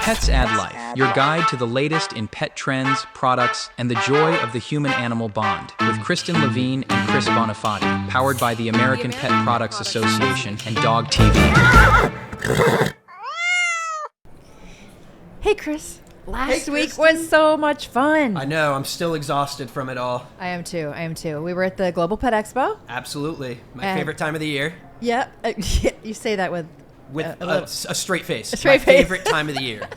Pets Add Life, your guide to the latest in pet trends, products, and the joy of the human-animal bond, with Kristen Levine and Chris Bonafati, powered by the American Pet Products Association and Dog TV. Hey, Chris. Last week was so much fun. I know. I'm still exhausted from it all. I am too. We were at the Global Pet Expo. Absolutely. My favorite time of the year. Yeah. You say that with a straight face. My favorite time of the year.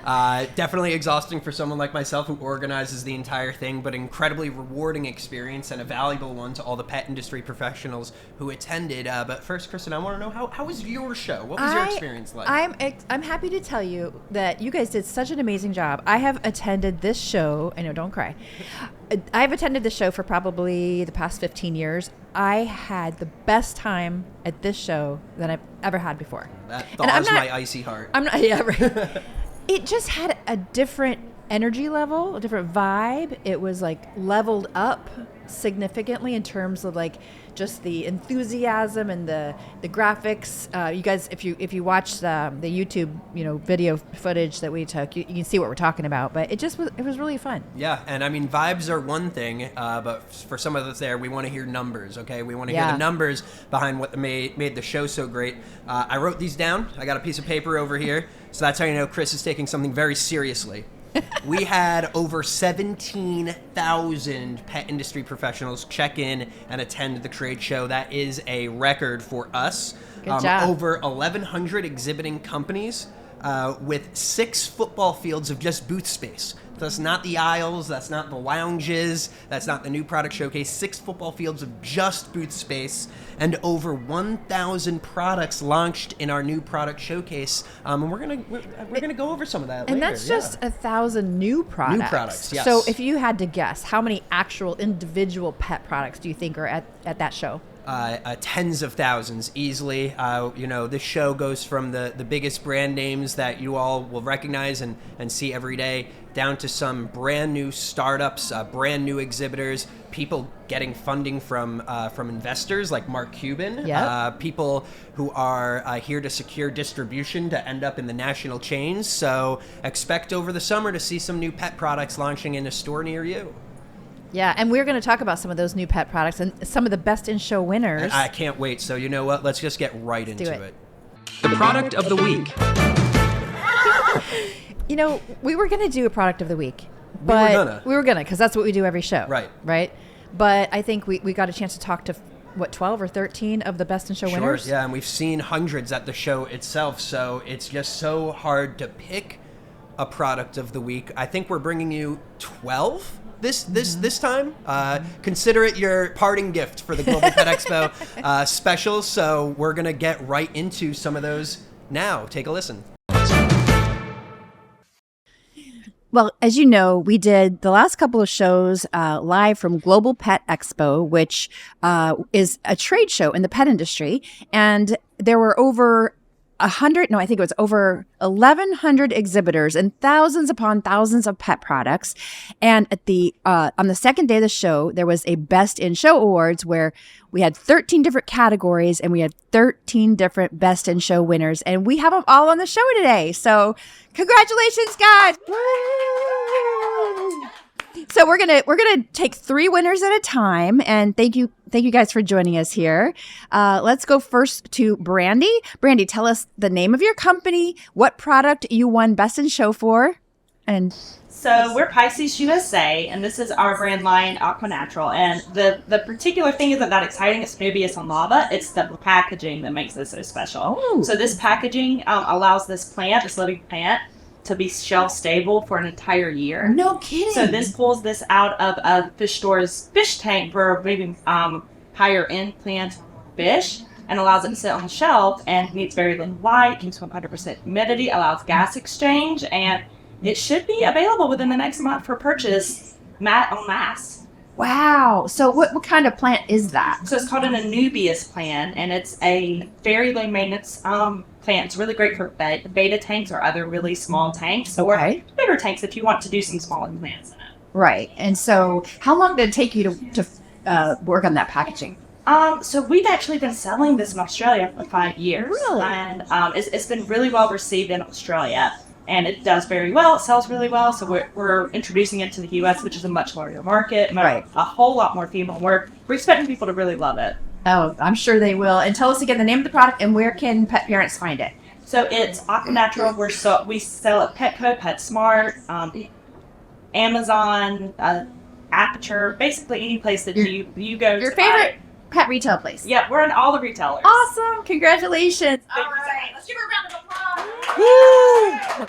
Definitely exhausting for someone like myself who organizes the entire thing, but incredibly rewarding experience and a valuable one to all the pet industry professionals who attended. But first, Kristen, I want to know, how was your show? What was your experience like? I'm happy to tell you that you guys did such an amazing job. I have attended this show. I know, don't cry. I've attended this show for probably the past 15 years. I had the best time at this show than I've ever had before. That thaws my icy heart. Right. It just had a different energy level, a different vibe. It was like leveled up significantly in terms of like just the enthusiasm and the graphics. You guys, if you watch the YouTube video footage that we took, you can see what we're talking about. But it was really fun. Yeah, and I mean vibes are one thing, but for some of us there, we want to hear numbers. Okay, we want to hear the numbers behind what made the show so great. I wrote these down. I got a piece of paper over here, so that's how you know Chris is taking something very seriously. We had over 17,000 pet industry professionals check in and attend the trade show. That is a record for us. Good job. Over 1,100 exhibiting companies with 6 football fields of just booth space. That's not the aisles, that's not the lounges, that's not the new product showcase. 6 football fields of just booth space, and over 1,000 products launched in our new product showcase. And we're gonna go over some of that later. And that's just 1,000 new products. New products, yes. So if you had to guess, how many actual individual pet products do you think are at that show? Tens of thousands easily. This show goes from the biggest brand names that you all will recognize and see every day, down to some brand new startups, brand new exhibitors, people getting funding from investors like Mark Cuban, people who are here to secure distribution to end up in the national chains. So expect over the summer to see some new pet products launching in a store near you. Yeah, and we're going to talk about some of those new pet products and some of the best in show winners. And I can't wait. So you know what? Let's just get right into it. The product of the week. We were going to do a product of the week. But we were going to, because that's what we do every show. Right. But I think we got a chance to talk to, 12 or 13 of the best in show winners? Yeah, and we've seen hundreds at the show itself. So it's just so hard to pick a product of the week. I think we're bringing you 12 this time. Consider it your parting gift for the Global Pet Expo special. So we're going to get right into some of those now. Take a listen. Well, as you know, we did the last couple of shows live from Global Pet Expo, which is a trade show in the pet industry. And there were over 1,100 exhibitors and thousands upon thousands of pet products. And at on the second day of the show, there was a Best in Show Awards where we had 13 different categories and we had 13 different Best in Show winners. And we have them all on the show today. So congratulations, guys. So we're gonna take 3 winners at a time, and thank you guys for joining us here. Let's go first to Brandy. Brandy, tell us the name of your company, what product you won Best in Show for, and so we're Pisces USA, and this is our brand line, Aquanatural. And the particular thing isn't that exciting. It's Anubias on lava. It's the packaging that makes this so special. Oh. So this packaging allows this living plant, to be shelf stable for an entire year. No kidding. So this pulls this out of a fish store's fish tank for maybe higher end plant fish, and allows it to sit on the shelf, and needs very little light, keeps 100% humidity, allows gas exchange, and it should be available within the next month for purchase en masse. Wow. So what kind of plant is that? So it's called an Anubias plant, and it's a very low maintenance plant. It's really great for beta tanks or other really small tanks, or bigger tanks if you want to do some smaller plants in it. Right. And so how long did it take you to work on that packaging? So we've actually been selling this in Australia for 5 years. Really? And it's been really well received in Australia. and it does very well. It sells really well, so we're introducing it to the U.S., which is a much larger market, Right. a whole lot more people. We're expecting people to really love it. Oh, I'm sure they will. And tell us again the name of the product and where can pet parents find it? So it's Aqua Natural. We sell at Petco, PetSmart, Amazon, Aperture, basically any place that you go. Your to favorite pet retail place. Yep, we're in all the retailers. Awesome. Congratulations. All right. Let's give her a round of applause.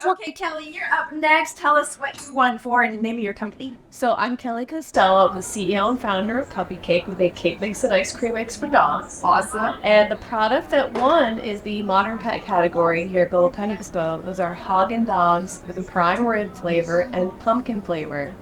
Okay, Kelly, you're up next. Tell us what you won for and the name of your company. So I'm Kelly Costello, the CEO and founder of Puppy Cake. We make cake mix and ice cream mix for dogs. Awesome. And the product that won is the modern pet category here at Global Pet Expo. Those are Haagen-Dazs with a prime rib flavor and pumpkin flavor.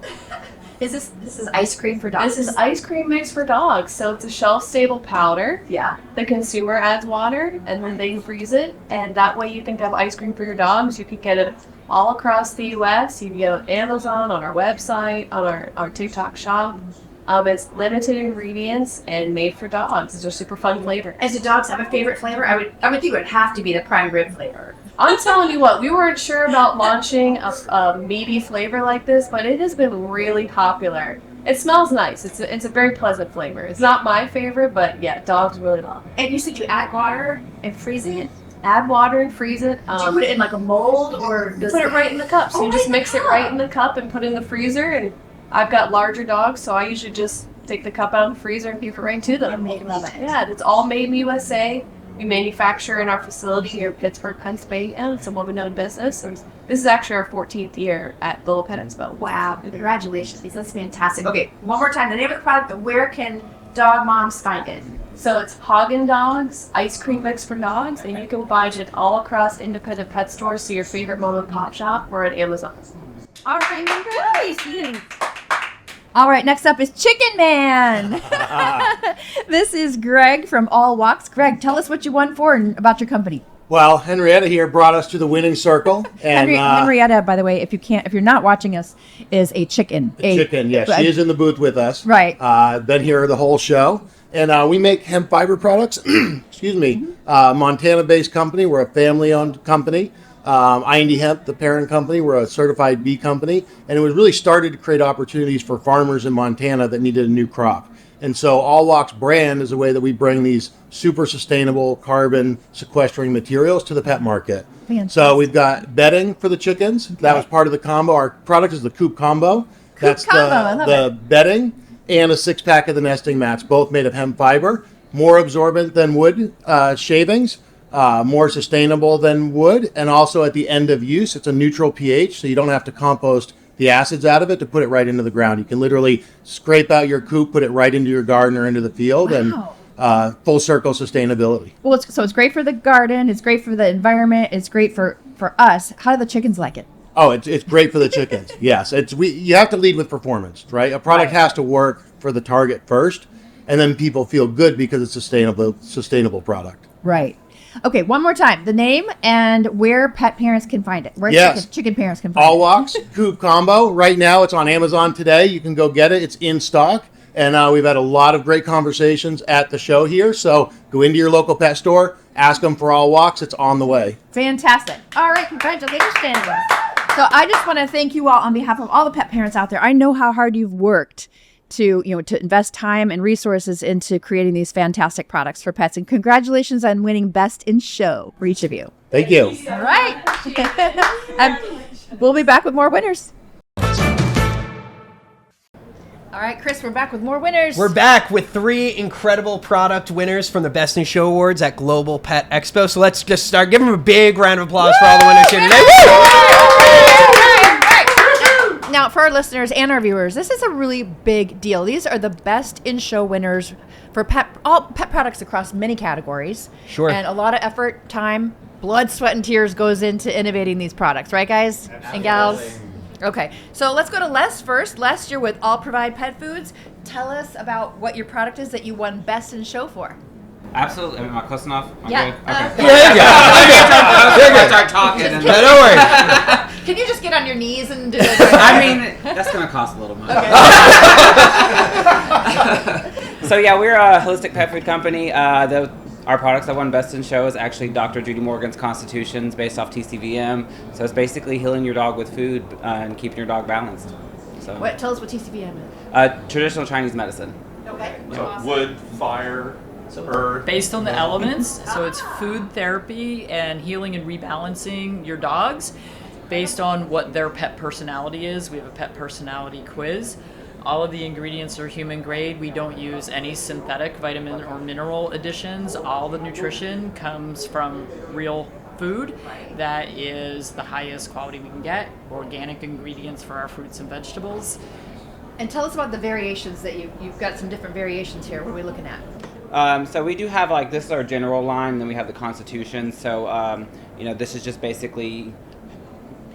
This is ice cream for dogs? This is ice cream mix for dogs. So it's a shelf-stable powder. Yeah. The consumer adds water, and then they freeze it. And that way you can have ice cream for your dogs. You can get it all across the U.S. You can get it on Amazon, on our website, on our TikTok shop. It's limited ingredients and made for dogs. It's a super fun flavor. And do dogs have a favorite flavor? I would think it would have to be the prime rib flavor. I'm telling you what, we weren't sure about launching a meaty flavor like this, but it has been really popular. It smells nice. It's a very pleasant flavor. It's not my favorite, but yeah, dogs really love it. And you said you add water and freezing it. Add water and freeze it. Do you put it in like a mold or Put it right in the cup. So you just mix it right in the cup and put it in the freezer. And I've got larger dogs, so I usually just take the cup out of the freezer and keep it right to them. They love it. Yeah, it's all made in the USA. We manufacture in our facility here in Pittsburgh, Pennsylvania. It's a woman-owned business. And this is actually our 14th year at Global Pet Expo. Wow, congratulations. That's fantastic. Okay, one more time. The name of the product, and where can dog moms find it? So it's Haagen-Dazs ice cream mix for dogs, and you can find it all across independent pet stores, so your favorite mom and pop shop, or at Amazon. All right, congratulations. All right, next up is Chicken Man. This is Greg from All Walks. Greg, tell us what you won for and about your company. Well, Henrietta here brought us to the winning circle, and Henrietta, by the way, if you're not watching us, is a chicken. Chicken. Yes, she is in the booth with us. Right. Been here the whole show, and we make hemp fiber products. Excuse me. Montana-based company. We're a family-owned company. IND Hemp, the parent company, we're a certified bee company, and it was really started to create opportunities for farmers in Montana that needed a new crop. And so All Walks brand is a way that we bring these super sustainable carbon sequestering materials to the pet market. Fantastic. So we've got bedding for the chickens. Okay. That was part of the combo. Our product is the Coop combo. That's the bedding and a 6-pack of the nesting mats, both made of hemp fiber, more absorbent than wood shavings. More sustainable than wood, and also at the end of use, it's a neutral pH, so you don't have to compost the acids out of it to put it right into the ground. You can literally scrape out your coop, put it right into your garden or into the field, wow. And full circle sustainability. Well, it's great for the garden, it's great for the environment, it's great for us. How do the chickens like it? Oh, it's great for the chickens. Yes, you have to lead with performance, right? A product has to work for the target first, and then people feel good because it's a sustainable product. Right. Okay, one more time. The name and where pet parents can find it. Where chicken parents can find All it. Walks Coop combo. Right now, it's on Amazon today. You can go get it. It's in stock. And we've had a lot of great conversations at the show here. So go into your local pet store, ask them for All Walks. It's on the way. Fantastic. All right, congratulations. So I just want to thank you all on behalf of all the pet parents out there. I know how hard you've worked to invest time and resources into creating these fantastic products for pets. And congratulations on winning Best in Show for each of you. Thank you. All right. We'll be back with more winners. All right, Chris, we're back with more winners. We're back with 3 incredible product winners from the Best in Show Awards at Global Pet Expo. So let's just start. Give them a big round of applause for all the winners here today. Now, for our listeners and our viewers, this is a really big deal. These are the Best in Show winners for all pet products across many categories. Sure. And a lot of effort, time, blood, sweat, and tears goes into innovating these products. Right, guys and gals? Okay, so let's go to Les first. Les, you're with Allprovide Pet Foods. Tell us about what your product is that you won Best in Show for. Absolutely. Am I close enough? Yeah. Good? Okay. Yeah. I start talking. And Don't worry. Can you just get on your knees and do it? I mean, that's going to cost a little money. Okay. So yeah, we're a holistic pet food company. The Our products that won Best in Show is actually Dr. Judy Morgan's Constitutions based off TCVM. So it's basically healing your dog with food and keeping your dog balanced. So Tell us what TCVM is. Traditional Chinese medicine. Okay. Wood, fire, earth. Based on the elements, so it's food therapy and healing and rebalancing your dogs based on what their pet personality is. We have a pet personality quiz. All of the ingredients are human grade. We don't use any synthetic vitamin or mineral additions. All the nutrition comes from real food that is the highest quality we can get, organic ingredients for our fruits and vegetables. And tell us about the variations that you've got some different variations here. What are we looking at? So we do have this is our general line, then we have the Constitution. So this is just basically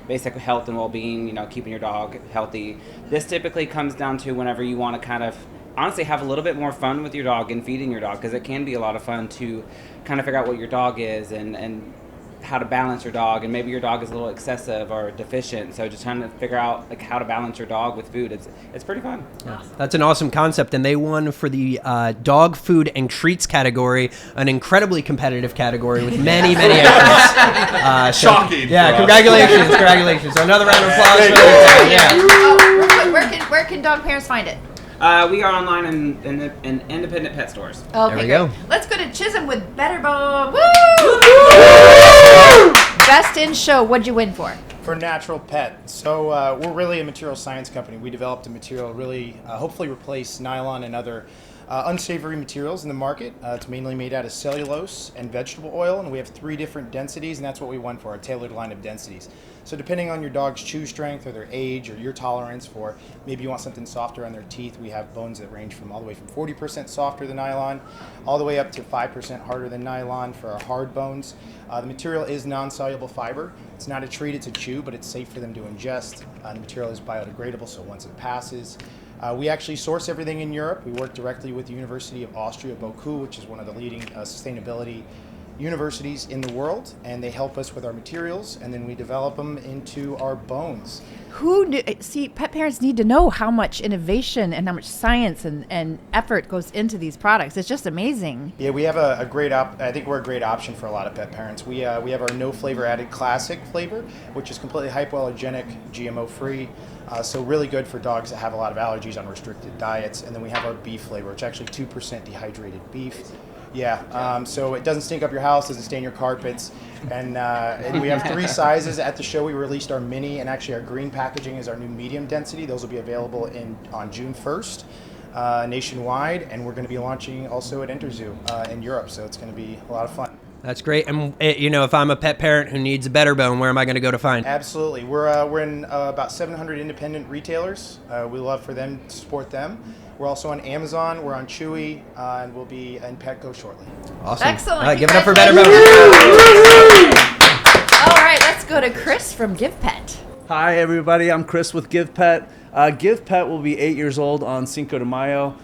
basic health and well-being, keeping your dog healthy. This typically comes down to whenever you want to kind of honestly have a little bit more fun with your dog and feeding your dog, because it can be a lot of fun to kind of figure out what your dog is and how to balance your dog, and maybe your dog is a little excessive or deficient, so just trying to figure out how to balance your dog with food. It's pretty fun. Yeah. That's an awesome concept, and they won for the dog food and treats category, an incredibly competitive category with many entrants. Shocking. Yeah, for congratulations. So another round of applause. Thank for you. them. Yeah. Where can dog parents find it? We are online in independent pet stores. Okay, There we go. Let's go to Chisholm with BetterBone. Woo! Best in Show. What'd you win for? For Natural Pet. So we're really a material science company. We developed a material really hopefully replace nylon and other unsavory materials in the market. It's mainly made out of cellulose and vegetable oil, and we have 3 different densities, and that's what we won for, our tailored line of densities. So depending on your dog's chew strength or their age or your tolerance for, maybe you want something softer on their teeth, we have bones that range from all the way from 40% softer than nylon, all the way up to 5% harder than nylon for our hard bones. The material is non-soluble fiber. It's not a treat, it's a chew, but it's safe for them to ingest. The material is biodegradable, so once it passes, we actually source everything in Europe. We work directly with the University of Austria, Boku, which is one of the leading sustainability universities in the world, and they help us with our materials, and then we develop them into our bones. Pet parents need to know how much innovation and how much science and effort goes into these products. It's just amazing. Yeah, we have a great I think we're a great option for a lot of pet parents. We have our no flavor added classic flavor, which is completely hypoallergenic, GMO free. So really good for dogs that have a lot of allergies on restricted diets. And then we have our beef flavor, which is actually 2% dehydrated beef. Yeah, so it doesn't stink up your house, doesn't stain your carpets. And we have 3 sizes at the show. We released our mini, and actually our green packaging is our new medium density. Those will be available on June 1st nationwide. And we're going to be launching also at Interzoo in Europe. So it's going to be a lot of fun. That's great. And if I'm a pet parent who needs a BetterBone, where am I going to go to find? Absolutely. We're in about 700 independent retailers. We love for them to support them. We're also on Amazon. We're on Chewy, and we'll be in Petco shortly. Awesome. Excellent. All right, give it up for BetterBone. All right, let's go to Chris from GivePet. Hi, everybody. I'm Chris with GivePet. GivePet will be 8 years old on Cinco de Mayo.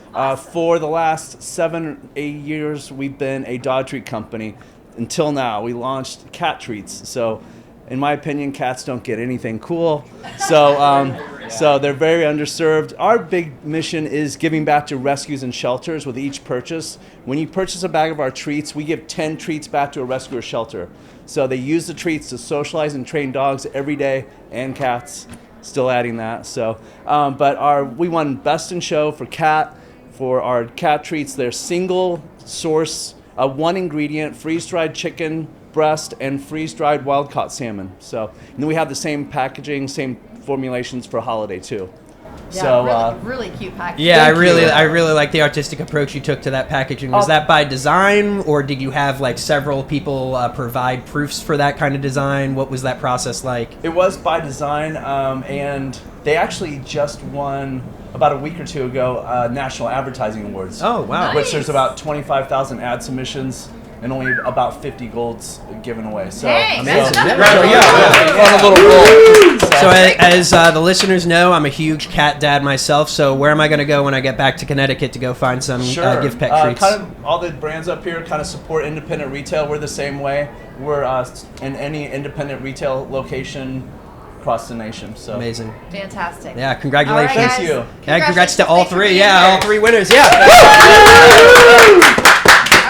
For the last 7 or 8 years, we've been a dog treat company. Until now, we launched cat treats. So, in my opinion, cats don't get anything cool. So they're very underserved. Our big mission is giving back to rescues and shelters with each purchase. When you purchase a bag of our treats, we give 10 treats back to a rescue or shelter. So they use the treats to socialize and train dogs every day, and cats. Still adding that. So, we won Best in Show for cat. For our cat treats, they're single source, 1 ingredient, freeze-dried chicken breast and freeze-dried wild-caught salmon. So, and then we have the same packaging, same formulations for holiday too. Yeah, So really cute packaging. Yeah, I really like the artistic approach you took to that packaging. Was that by design, or did you have several people provide proofs for that kind of design? What was that process like? it was by design, and they actually just won about a week or 2 ago National Advertising Awards. Oh, wow. Which there's about 25,000 ad submissions and only about 50 golds given away. So Dang, Amazing. on a little roll. So as the listeners know, I'm a huge cat dad myself. So where am I going to go when I get back to Connecticut to go find some GivePet treats? Kind of all the brands up here kind of support independent retail. We're the same way. We're in any independent retail location across the nation. So Amazing. Fantastic. Yeah, congratulations. All right, guys. Thank you. Yeah, congrats to all Thanks for 3. being Yeah, here. all 3 winners. Yeah. All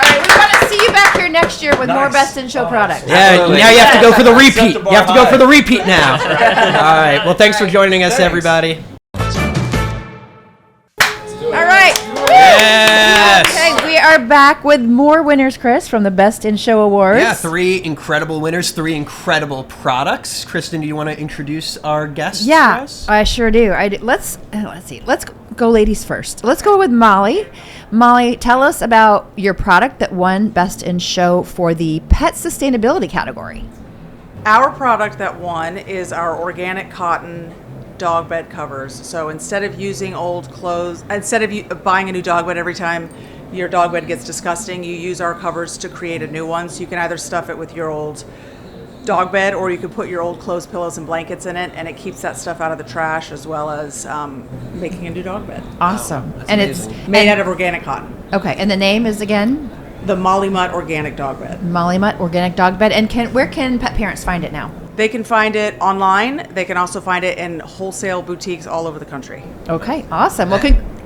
right, we want to see you back next year with more Best in Show products. Yeah, now you have to go for the repeat. You have to go for the repeat now. All right. Well, thanks for joining us, everybody. All right. Yes. Okay, we are back with more winners, Chris, from the Best in Show Awards. Yeah, 3 incredible winners, 3 incredible products. Kristen, do you want to introduce our guests? Yeah, to us? I sure do. Let's see. Let's go ladies first. Let's go with Molly. Molly, tell us about your product that won Best in Show for the pet sustainability category. Our product that won is our organic cotton dog bed covers. So instead of using old clothes, instead of buying a new dog bed every time your dog bed gets disgusting, you use our covers to create a new one. So you can either stuff it with your old dog bed, or you can put your old clothes, pillows, and blankets in it, and it keeps that stuff out of the trash, as well as making a new dog bed. Awesome. Wow, and amazing. it's Made out of organic cotton. Okay, and the name is again? The Molly Mutt Organic Dog Bed. Molly Mutt Organic Dog Bed. And where can pet parents find it now? They can find it online. They can also find it in wholesale boutiques all over the country. Okay, awesome. Well,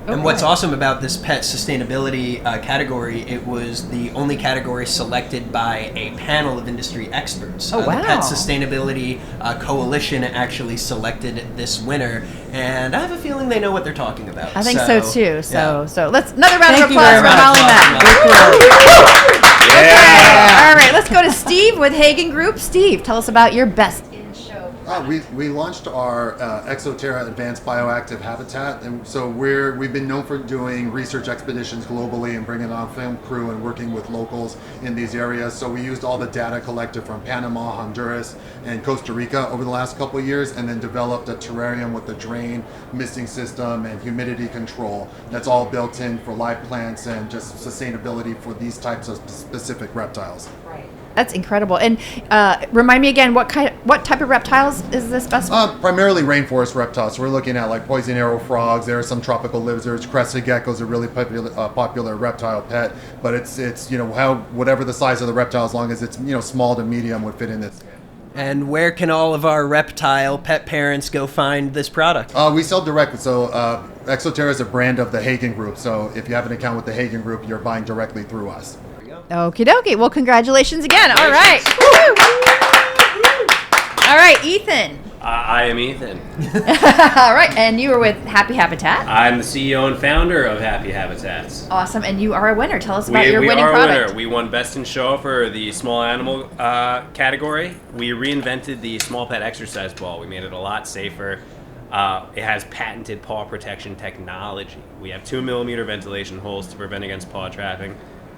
And what's awesome about this pet sustainability category, it was the only category selected by a panel of industry experts. Oh, wow. The Pet Sustainability Coalition actually selected this winner, and I have a feeling they know what they're talking about. I think so too. So let's another round Thank of you applause very for much. Molly Mutt. Okay. All right, let's go to Steve with Hagen Group. Steve, tell us about your Best in Show. We launched our Exoterra Advanced Bioactive Habitat, and so we've been known for doing research expeditions globally and bringing on film crew and working with locals in these areas. So we used all the data collected from Panama, Honduras, and Costa Rica over the last couple of years, and then developed a terrarium with a drain, misting system, and humidity control. That's all built in for live plants and just sustainability for these types of specific reptiles. That's incredible. And remind me again, what type of reptiles is this best? Primarily rainforest reptiles. So we're looking at like poison arrow frogs. There are some tropical lizards. Crested geckos are really popular reptile pet. But it's whatever the size of the reptile, as long as it's small to medium, would fit in this. And where can all of our reptile pet parents go find this product? We sell directly. So Exoterra is a brand of the Hagen Group. So if you have an account with the Hagen Group, you're buying directly through us. Okie dokie. Well, congratulations again. All right. All right, Ethan. I am Ethan. All right, and you were with Happy Habitat. I'm the CEO and founder of Happy Habitats. Awesome, and you are a winner. Tell us about your we winning are product. A winner. We won Best in Show for the small animal category. We reinvented the small pet exercise ball. We made it a lot safer. It has patented paw protection technology. We have 2mm ventilation holes to prevent against paw trapping.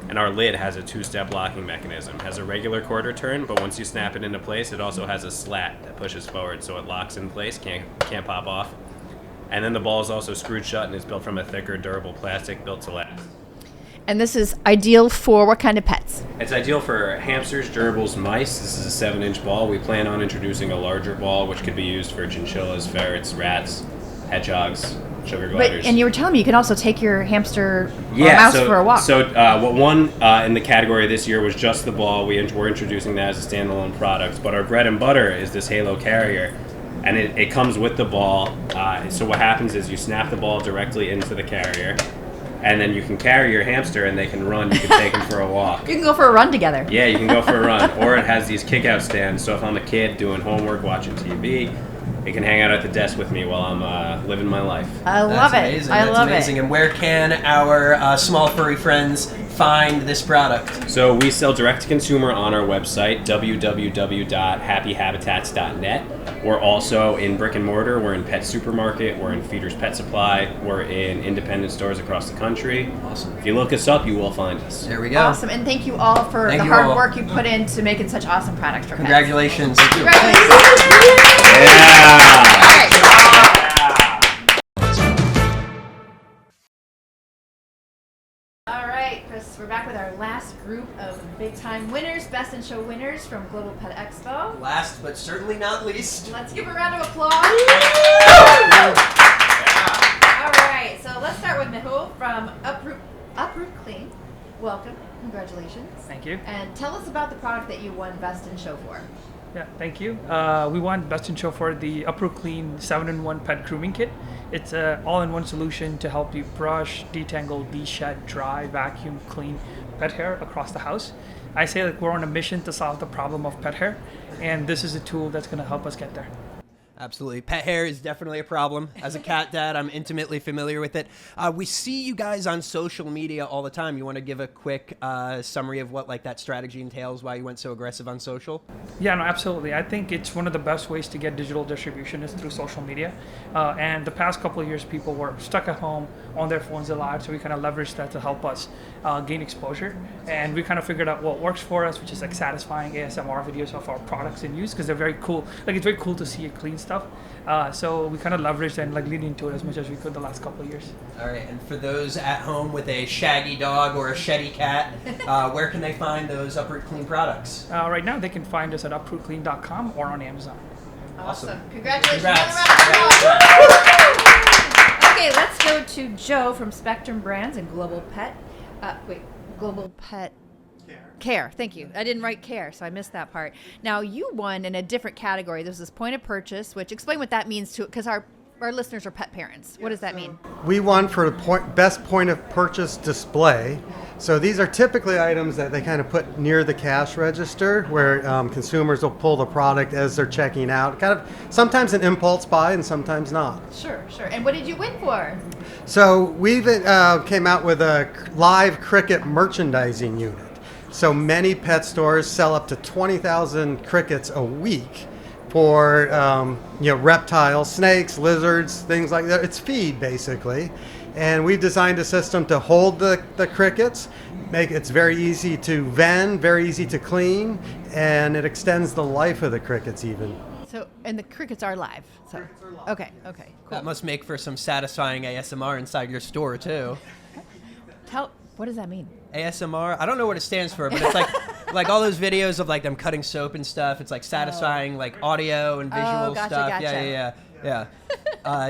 And our lid has a 2-step locking mechanism. It has a regular quarter turn, but once you snap it into place, it also has a slat that pushes forward, so it locks in place, can't pop off. And then the ball is also screwed shut and is built from a thicker, durable plastic built to last. And this is ideal for what kind of pets? It's ideal for hamsters, gerbils, mice. This is a 7-inch ball. We plan on introducing a larger ball, which could be used for chinchillas, ferrets, rats, hedgehogs, sugar gliders. And you were telling me you can also take your hamster or mouse for a walk. So what won in the category this year was just the ball. We're introducing that as a standalone product. But our bread and butter is this Halo carrier. And it comes with the ball. So what happens is you snap the ball directly into the carrier. And then you can carry your hamster and they can run. You can take them for a walk. You can go for a run together. Yeah, you can go for a run. Or it has these kick-out stands. So if I'm a kid doing homework, watching TV, it can hang out at the desk with me while I'm living my life. I love it. Amazing. I love amazing. it. And where can our small furry friends find this product? So we sell direct to consumer on our website, www.happyhabitats.net. We're also in brick and mortar. We're in Pet Supermarket. We're in Feeders Pet Supply. We're in independent stores across the country. Awesome. If you look us up, you will find us. There we go. Awesome. And thank you all for the hard work you put into making such awesome products for Congratulations. pets. Congratulations. All right, Chris, we're back with our last group of big-time winners, Best in Show winners from Global Pet Expo. Last but certainly not least. Let's give a round of applause. All right, so let's start with Mehul from Uproot Clean. Welcome. Congratulations. Thank you. And tell us about the product that you won Best in Show for. Yeah, thank you. We won Best in Show for the Uproot Clean 7-in-1 Pet Grooming Kit. It's an all-in-one solution to help you brush, detangle, de-shed, dry, vacuum, clean pet hair across the house. I say like we're on a mission to solve the problem of pet hair, and this is a tool that's going to help us get there. Absolutely. Pet hair is definitely a problem. As a cat dad, I'm intimately familiar with it. We see you guys on social media all the time. You want to give a quick summary of what like that strategy entails, why you went so aggressive on social? Yeah, no, absolutely. I think it's one of the best ways to get digital distribution is through social media. And the past couple of years, people were stuck at home on their phones a lot, so we kind of leveraged that to help us gain exposure. And we kind of figured out what works for us, which is like satisfying ASMR videos of our products in use, because they're very cool. Like it's very cool to see it clean stuff. So we kind of leveraged and like leaned into it as much as we could the last couple of years. All right, and for those at home with a shaggy dog or a sheddy cat, where can they find those Uproot Clean products? Right now, they can find us at uprootclean.com or on Amazon. Awesome. Congratulations. Congrats. Okay, let's go to Joe from Spectrum Brands and Global Pet. Global Pet Care. Thank you. I didn't write care, so I missed that part. Now, you won in a different category. There's this point of purchase, which explain what that means to, because our listeners are pet parents. What does that mean? We won for the best point of purchase display. So these are typically items that they kind of put near the cash register where consumers will pull the product as they're checking out. Kind of sometimes an impulse buy and sometimes not. Sure. And what did you win for? So we came out with a live cricket merchandising unit. So many pet stores sell up to 20,000 crickets a week for reptiles, snakes, lizards, things like that. It's feed basically, and we've designed a system to hold the crickets. It's very easy to vend, very easy to clean, and it extends the life of the crickets even. So, and the crickets are live. So, okay, cool. That must make for some satisfying ASMR inside your store too. What does that mean? ASMR? I don't know what it stands for, but it's like all those videos of like them cutting soap and stuff. It's like satisfying like audio and visual stuff. Gotcha. Yeah.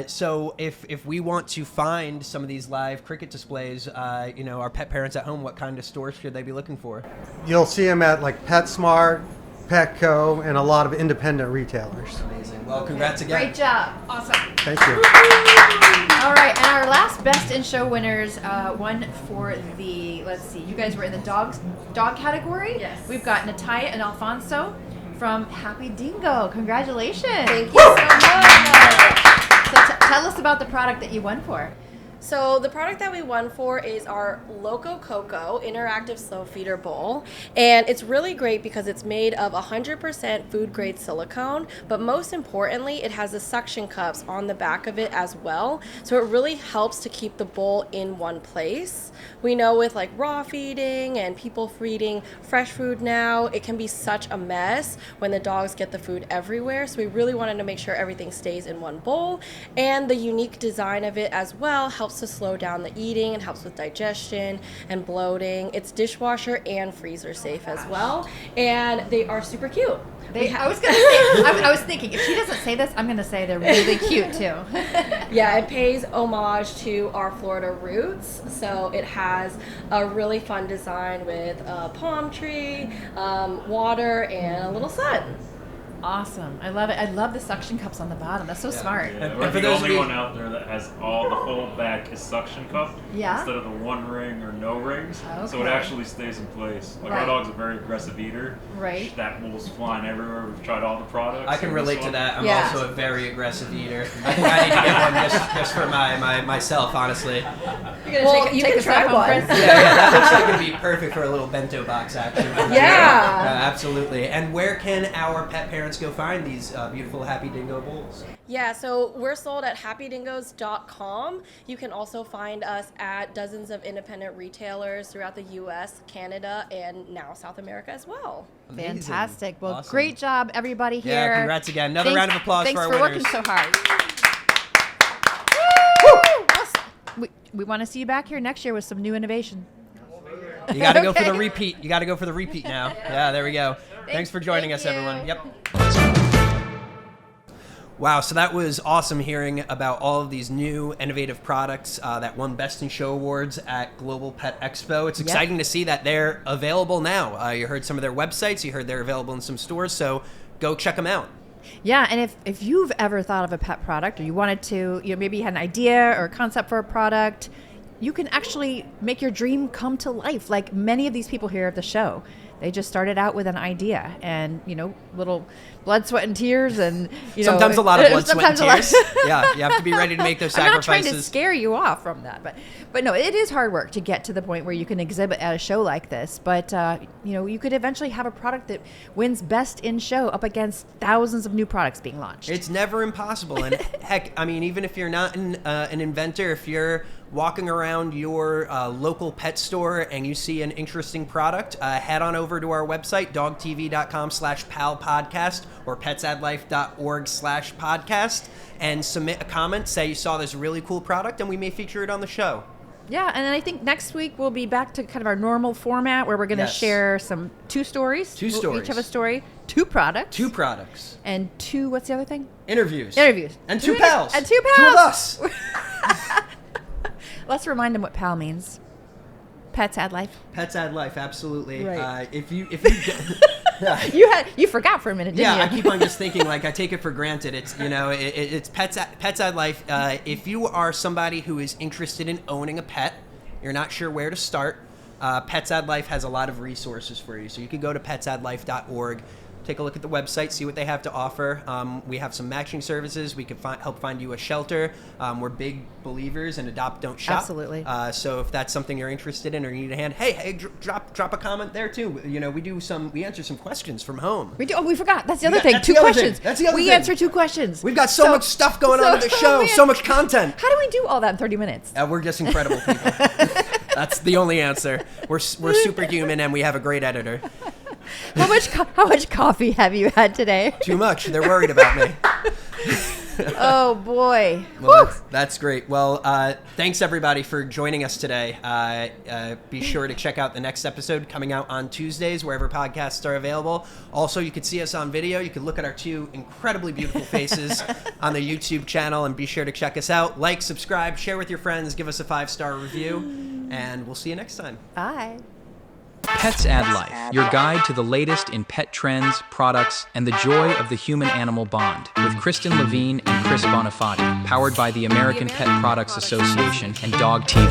So if we want to find some of these live cricket displays, our pet parents at home, what kind of stores should they be looking for? You'll see them at like PetSmart, Petco, and a lot of independent retailers. Amazing. Well, congrats again. Great job. Awesome. Thank you. All right, and our last Best in Show winners, one for the, let's see, you guys were in the dog category. Yes. We've got Natalia and Alfonso from Happy Dingo. Congratulations. Thank you so much. So tell us about the product that you won for. So the product that we won for is our Loco Coco interactive slow feeder bowl, and it's really great because it's made of 100% food grade silicone, but most importantly it has the suction cups on the back of it as well, so it really helps to keep the bowl in one place. We know with like raw feeding and people feeding fresh food now, it can be such a mess when the dogs get the food everywhere, so we really wanted to make sure everything stays in one bowl, and the unique design of it as well helps to slow down the eating and helps with digestion and bloating. It's dishwasher and freezer safe as well, and they are super cute. I was gonna say, I was thinking if she doesn't say this, I'm gonna say they're really cute too. Yeah, it pays homage to our Florida roots. So it has a really fun design with a palm tree, water, and a little sun. Awesome. I love it. I love the suction cups on the bottom. That's so smart. Yeah, we're the only one out there that has all the whole back is suction cup instead of the one ring or no rings. Okay. So it actually stays in place. Like our dog's a very aggressive eater. Right. That wool's flying everywhere. We've tried all the products. I can relate to that. I'm also a very aggressive eater. I think I need to get one just for myself, honestly. You're gonna you can try one. Yeah, that looks like it'd be perfect for a little bento box action. Yeah. Absolutely. And where can our pet parents go find these beautiful Happy Dingo bowls? Yeah, so we're sold at happydingos.com. You can also find us at dozens of independent retailers throughout the U.S., Canada, and now South America as well. Amazing. Fantastic. Well, Awesome. Great job, everybody here. Yeah, congrats again. Another round of applause for our winners. Thanks for working so hard. We want to see you back here next year with some new innovation. You got to go for the repeat. You got to go for the repeat now. Yeah, there we go. Thanks for joining us, everyone. Yep. Wow, so that was awesome hearing about all of these new innovative products that won Best in Show awards at Global Pet Expo. It's exciting to see that they're available now. You heard some of their websites. You heard they're available in some stores, so go check them out. Yeah, and if you've ever thought of a pet product or you wanted to, maybe you had an idea or a concept for a product, you can actually make your dream come to life like many of these people here at the show. They just started out with an idea and, little blood, sweat, and tears and, sometimes a lot of blood, sweat, and tears. Yeah, you have to be ready to make those I'm sacrifices. not trying to scare you off from that, but no, it is hard work to get to the point where you can exhibit at a show like this. But, you could eventually have a product that wins best in show up against thousands of new products being launched. It's never impossible. And heck, I mean, even if you're not an inventor, if you're walking around your local pet store and you see an interesting product, head on over to our website, dogtv.com/palpodcast or petsadlife.org/podcast, and submit a comment. Say you saw this really cool product and we may feature it on the show. Yeah, and then I think next week we'll be back to kind of our normal format where we're going to share two stories. Two stories. We'll each have a story, 2 products. 2 products. And 2, what's the other thing? Interviews. And 2 pals. And 2 pals. 2 of us. Let's remind them what pal means. Pets Ad Life. Pets Ad Life, absolutely. Right. If you you forgot for a minute, didn't you? I keep on just thinking, like, I take it for granted. It's it's Pets Ad Life. If you are somebody who is interested in owning a pet, you're not sure where to start, Pets Ad Life has a lot of resources for you. So you could go to petsadlife.org. Take a look at the website, see what they have to offer. We have some matching services. We could help find you a shelter. We're big believers in adopt, don't shop. Absolutely. So if that's something you're interested in or you need a hand, hey, drop a comment there too. We answer some questions from home. We do. Oh, we forgot. That's the other thing. 2 questions. That's the other thing. We answer 2 questions. We've got so much stuff going on in the show. So much content. How do we do all that in 30 minutes? We're just incredible people. That's the only answer. We're superhuman and we have a great editor. How much coffee have you had today? Too much. They're worried about me. Oh boy. Well, that's great. Well, thanks everybody for joining us today. Be sure to check out the next episode coming out on Tuesdays, wherever podcasts are available. Also, you can see us on video. You can look at our 2 incredibly beautiful faces on the YouTube channel, and be sure to check us out. Like, subscribe, share with your friends, give us a 5-star review, and we'll see you next time. Bye. Pets Ad Life, your guide to the latest in pet trends, products, and the joy of the human-animal bond, with Kristen Levine and Chris Bonifati, powered by the American Pet Products Association and Dog TV.